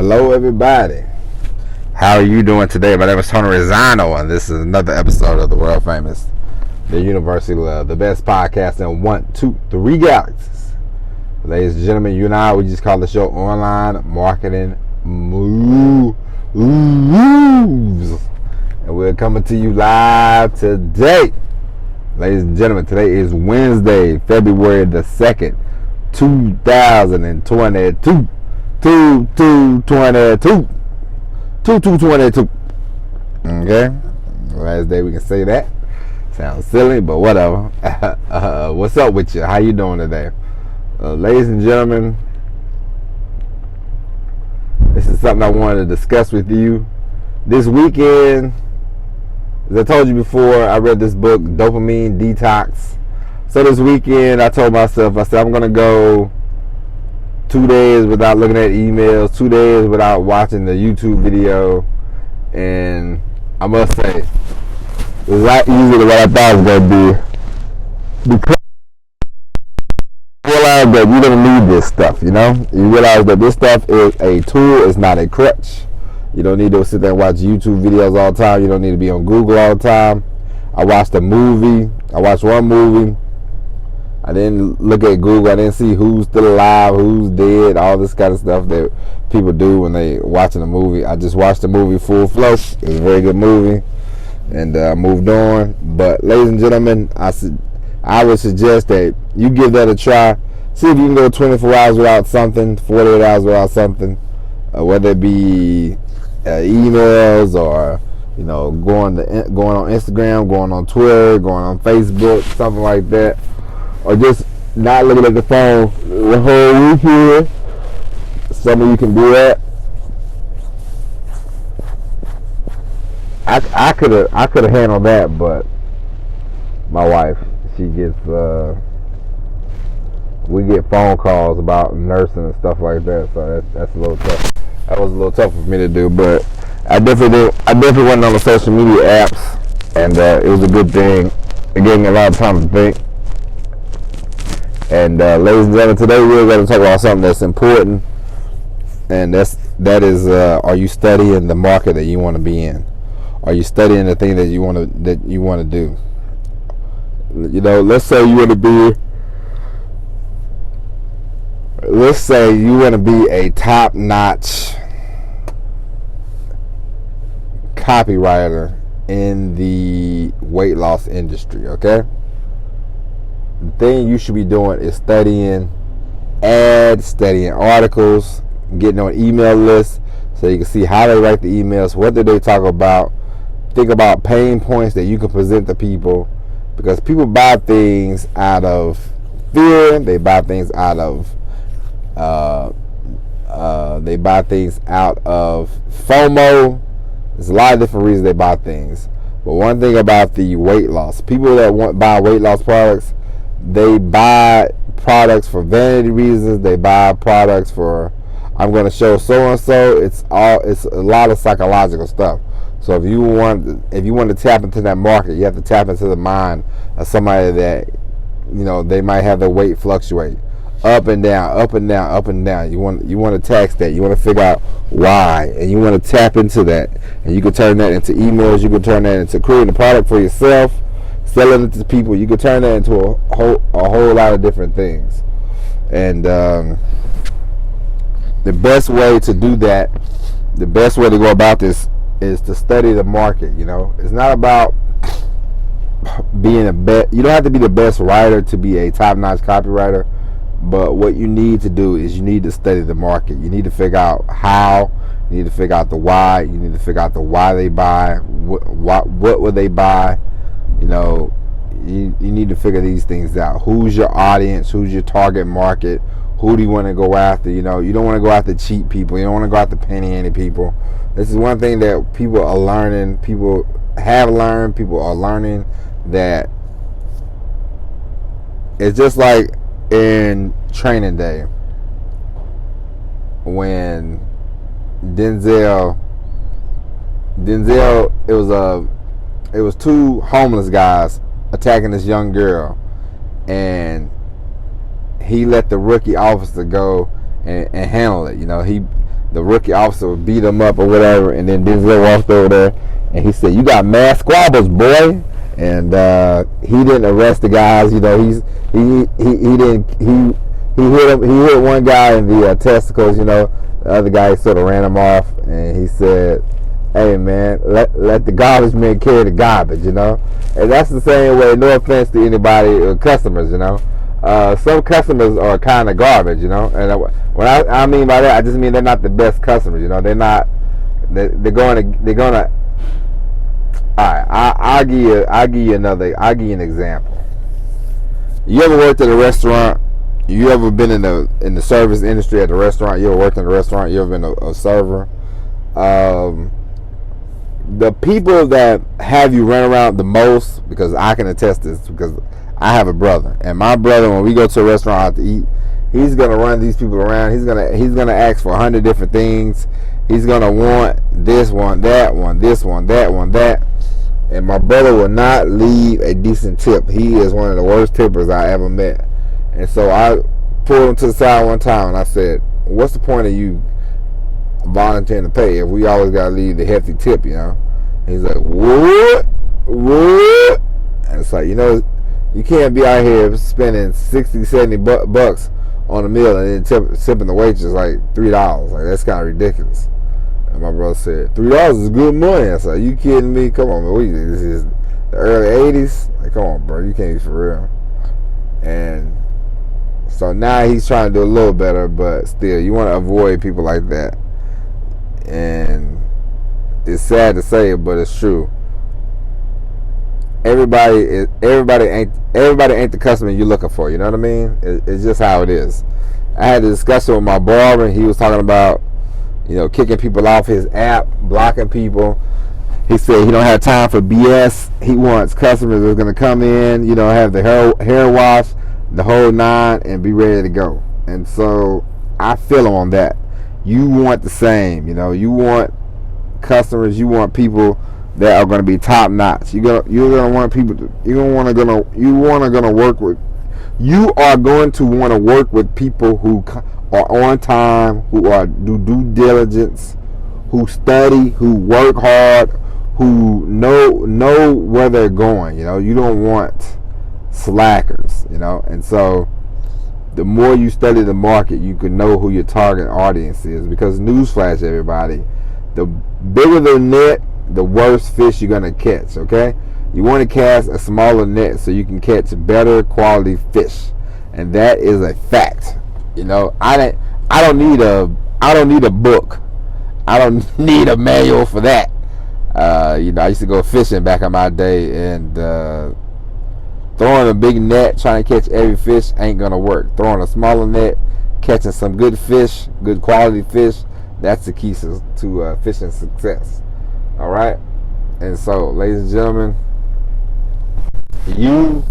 Hello, everybody. How are you doing today? My name is Tony Rizzano, and this is another episode of the world famous, the University Love, the best podcast in 1, 2, 3 galaxies. Ladies and gentlemen, you and I, we just call the show Online Marketing Moves, and we're coming to you live today. Ladies and gentlemen, today is Wednesday, February the 2nd, 2022. 2222. Okay, last day we can say that. Sounds silly, but whatever. What's up with you? How you doing today, ladies and gentlemen? This is something I wanted to discuss with you this weekend. As I told you before, I read this book, Dopamine Detox. So this weekend, I told myself, I said I'm gonna go 2 days without looking at emails, 2 days without watching the YouTube video, and I must say, it was a lot easier than what I thought it was going to be, because you realize that you don't need this stuff, you know? You realize that this stuff is a tool, it's not a crutch. You don't need to sit there and watch YouTube videos all the time. You don't need to be on Google all the time. I watched one movie. I didn't look at Google. I didn't see who's still alive, who's dead, all this kind of stuff that people do when they watching a movie. I just watched the movie full flow. It was a very good movie, and moved on. But ladies and gentlemen, I would suggest that you give that a try. See if you can go 24 hours without something, 48 hours without something, whether it be emails or going on Instagram, going on Twitter, going on Facebook, something like that. Or just not looking at the phone the whole weekend. Some of you can do that. I could have handled that, but my wife, she gets we get phone calls about nursing and stuff like that, so that's a little tough. That was a little tough for me to do, but I definitely went on the social media apps, and it was a good thing. It gave me a lot of time to think. And ladies and gentlemen, today we're going to talk about something that's important, and that is, are you studying the market that you want to be in? Are you studying the thing that you want to do? Let's say you want to be a top-notch copywriter in the weight loss industry, okay? The thing you should be doing is studying ads, studying articles, getting on email lists so you can see how they write the emails, what do they talk about. Think about pain points that you can present to people, because people buy things out of fear. They buy things out of FOMO. There's a lot of different reasons they buy things. But one thing about the weight loss, people that buy weight loss products, they buy products for vanity reasons. They buy products for, I'm going to show so and so. It's a lot of psychological stuff. So if you want to tap into that market, you have to tap into the mind of somebody that they might have their weight fluctuate up and down, up and down, up and down. You want to tax that. You want to figure out why, and you want to tap into that. And you can turn that into emails. You can turn that into creating a product for yourself, selling it to people. You can turn that into a whole lot of different things. And the best way to do that, the best way to go about this is to study the market. It's not about being you don't have to be the best writer to be a top-notch copywriter, but what you need to do is you need to study the market. You need to figure out how, you need to figure out the why, you need to figure out the why they buy, what would they buy. You need to figure these things out. Who's your audience? Who's your target market? Who do you want to go after? You don't want to go after cheap people. You don't want to go after penny ante people. This is one thing that people are learning. People have learned. People are learning that it's just like in Training Day when Denzel, it was two homeless guys attacking this young girl, and he let the rookie officer go and handle it. the rookie officer would beat him up or whatever, and then Denzel walked over there and he said, "You got mad squabbles, boy." And he didn't arrest the guys. You know, he hit one guy in the testicles. You know, the other guy sort of ran him off, and he said, "Hey man, let the garbage men carry the garbage." You know, and that's the same way. No offense to anybody, customers. You know, some customers are kind of garbage. You know, and what I mean by that, I just mean they're not the best customers. You know, they're not. They're gonna. All right, I'll give you an example. You ever worked at a restaurant? You ever been in the service industry at a restaurant? You ever worked in a restaurant? You ever been a server? The people that have you run around the most, because I can attest this, because I have a brother, and my brother, when we go to a restaurant out to eat, he's gonna run these people around. He's gonna ask for 100 different things. He's gonna want this one, that one, this one, that one, that. And my brother will not leave a decent tip. He is one of the worst tippers I ever met. And so I pulled him to the side one time and I said, "What's the point of you volunteering to pay if we always gotta leave the hefty tip, you know?" And he's like, "What? What?" And it's like, you know, you can't be out here spending 60, 70 bucks on a meal and then tipping the waitress like $3. Like, that's kind of ridiculous. And my brother said, $3 is good money. I said, "You kidding me? Come on, man. This is the early 80s. Like, come on, bro. You can't be for real." And so now he's trying to do a little better, but still, you want to avoid people like that. And it's sad to say it, but it's true. Everybody ain't the customer you're looking for. You know what I mean? It's just how it is. I had a discussion with my barber, and he was talking about, you know, kicking people off his app, blocking people. He said he don't have time for BS. He wants customers that's going to come in, you know, have the hair wash, the whole nine, and be ready to go. And so I feel him on that. You want the same, you know. You want customers. You want people that are going to be top notch. You're gonna want people. You are going to want to work with people who are on time, who do due diligence, who study, who work hard, who know where they're going. You know, you don't want slackers. You know, and so the more you study the market, you can know who your target audience is. Because newsflash, everybody, the bigger the net, the worse fish you're gonna catch. Okay, you want to cast a smaller net so you can catch better quality fish, and that is a fact. You know, I don't need a book. I don't need a manual for that. You know, I used to go fishing back in my day, and throwing a big net trying to catch every fish ain't gonna work. Throwing a smaller net, catching some good fish, good quality fish, that's the key to fishing success. All right, and so, ladies and gentlemen, you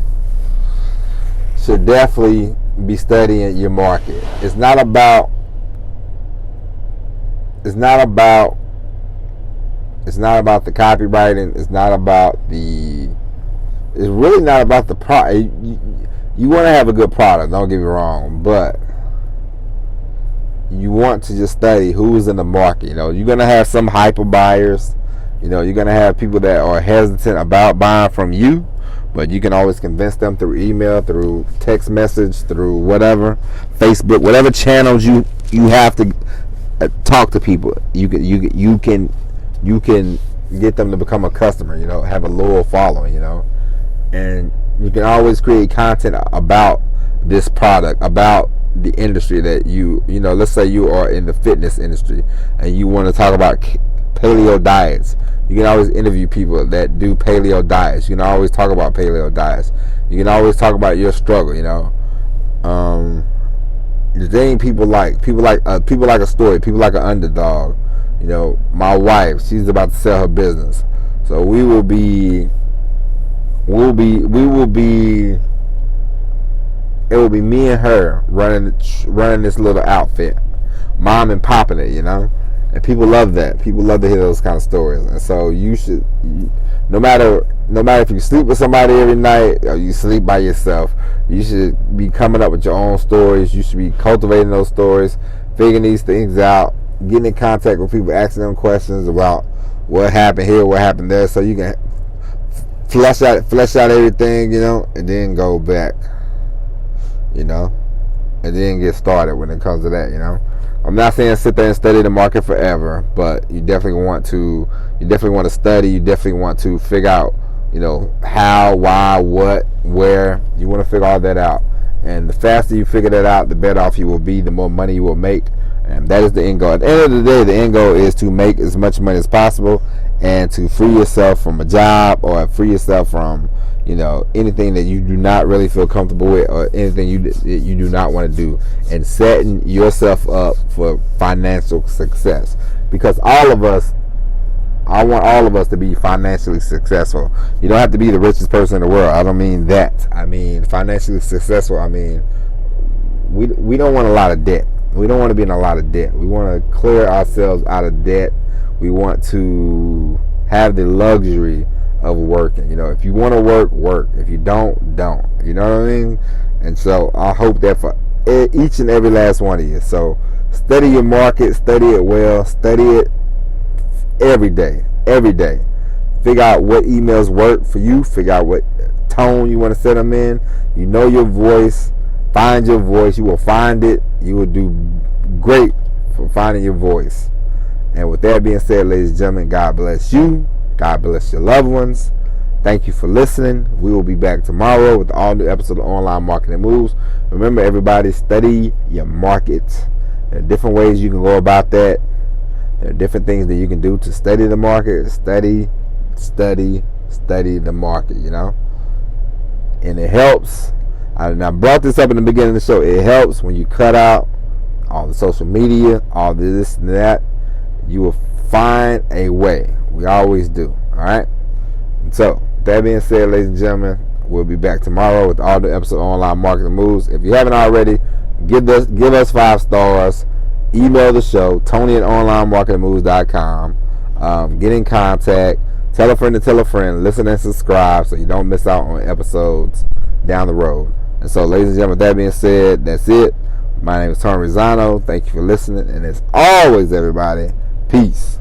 should definitely be studying your market. It's not about the copywriting. It's really not about the product. You want to have a good product, don't get me wrong, but you want to just study who's in the market. You know, you're going to have some hyper buyers. You know, you're going to have people that are hesitant about buying from you, but you can always convince them through email, through text message, through whatever, Facebook, whatever channels you have to talk to people. You can get them to become a customer. You know, have a loyal following. You know, and you can always create content about this product, about the industry that you know. Let's say you are in the fitness industry and you want to talk about paleo diets. You can always interview people that do paleo diets. You can always talk about paleo diets. You can always talk about your struggle. You know, the thing people like a story. People like an underdog. You know, my wife, she's about to sell her business, so it will be me and her running this little outfit, mom and popping it. You know. And people love that. People love to hear those kind of stories. And so you should, no matter if you sleep with somebody every night or you sleep by yourself, you should be coming up with your own stories. You should be cultivating those stories, figuring these things out, getting in contact with people, asking them questions about what happened here, what happened there, so you can flesh out everything, and then go back, and then get started when it comes to that, I'm not saying sit there and study the market forever, but you definitely want to study. You definitely want to figure out, how, why, what, where. You want to figure all that out. And the faster you figure that out, the better off you will be, the more money you will make. And that is the end goal. At the end of the day, the end goal is to make as much money as possible and to free yourself from a job or free yourself from, anything that you do not really feel comfortable with or anything you do not want to do, and setting yourself up for financial success. Because I want all of us to be financially successful. You don't have to be the richest person in the world. I don't mean that. I mean financially successful. I mean, we don't want a lot of debt. We don't want to be in a lot of debt. We want to clear ourselves out of debt. We want to have the luxury of working. If you want to work. If you don't. You know what I mean? And so I hope that for each and every last one of you. So study your market, study it well, study it every day. Figure out what emails work for you. Figure out what tone you want to set them in. You know your voice. Find your voice. You will find it. You will do great for finding your voice. And with that being said, ladies and gentlemen, God bless you. God bless your loved ones. Thank you for listening. We will be back tomorrow with all new episode of Online Marketing Moves. Remember, everybody, study your market. There are different ways you can go about that. There are different things that you can do to study the market. Study the market, And it helps. I brought this up in the beginning of the show. It helps when you cut out all the social media, all this and that. You will find a way. We always do. All right. And so, that being said, ladies and gentlemen, we'll be back tomorrow with all the episode of Online Marketing Moves. If you haven't already, give us 5 stars. Email the show, Tony@onlinemarketingmoves.com. Get in contact. Tell a friend to tell a friend. Listen and subscribe so you don't miss out on episodes down the road. And so, ladies and gentlemen, with that being said, that's it. My name is Tony Rizzano. Thank you for listening. And as always, everybody, peace.